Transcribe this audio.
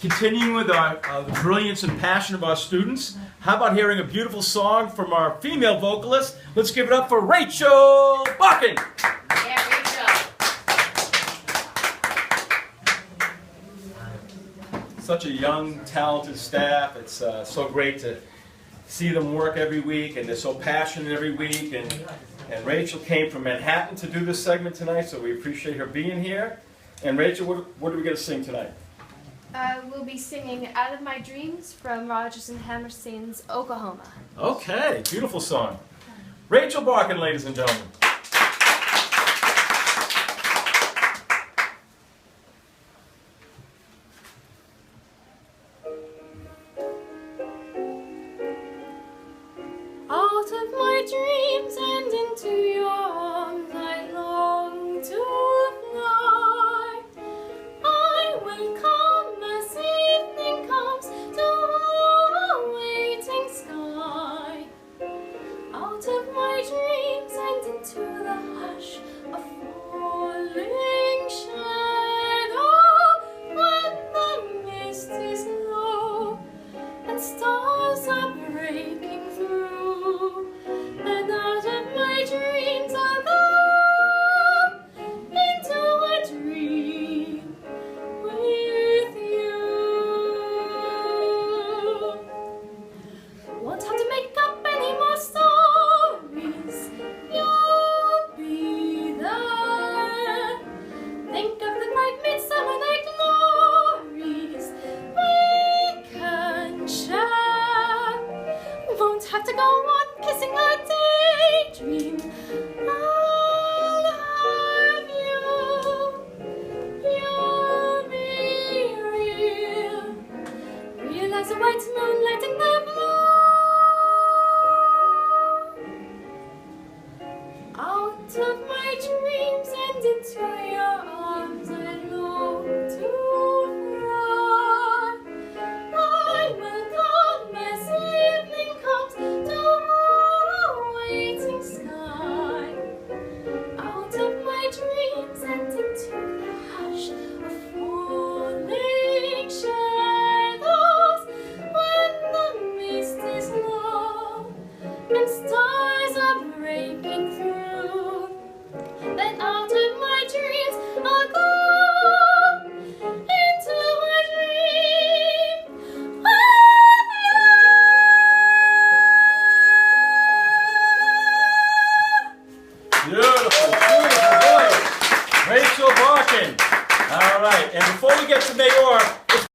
continuing with the brilliance and passion of our students. How about hearing a beautiful song from our female vocalist? Let's give it up for Rachel Barkin. Yeah, Rachel. Such a young, talented staff. It's so great to see them work every week, and they're so passionate every week. And Rachel came from Manhattan to do this segment tonight, so we appreciate her being here. And Rachel, what are we going to sing tonight? We'll be singing Out of My Dreams from Rodgers and Hammerstein's Oklahoma. Okay, beautiful song. Rachel Barkin, ladies and gentlemen. Out of my dreams and into your arms I long to fly. I will come as evening comes to a waiting sky. Out of my dreams and into the hush of falling shadow, when the mist is low and stars are breaking through, and out of my dreams I go into a dream with you. Won't have to make up any more stories, you'll be there. Think of the bright midsummer night glories we can share. Won't have to go on kissing a daydream. I'll have you. You'll be real. Realize the way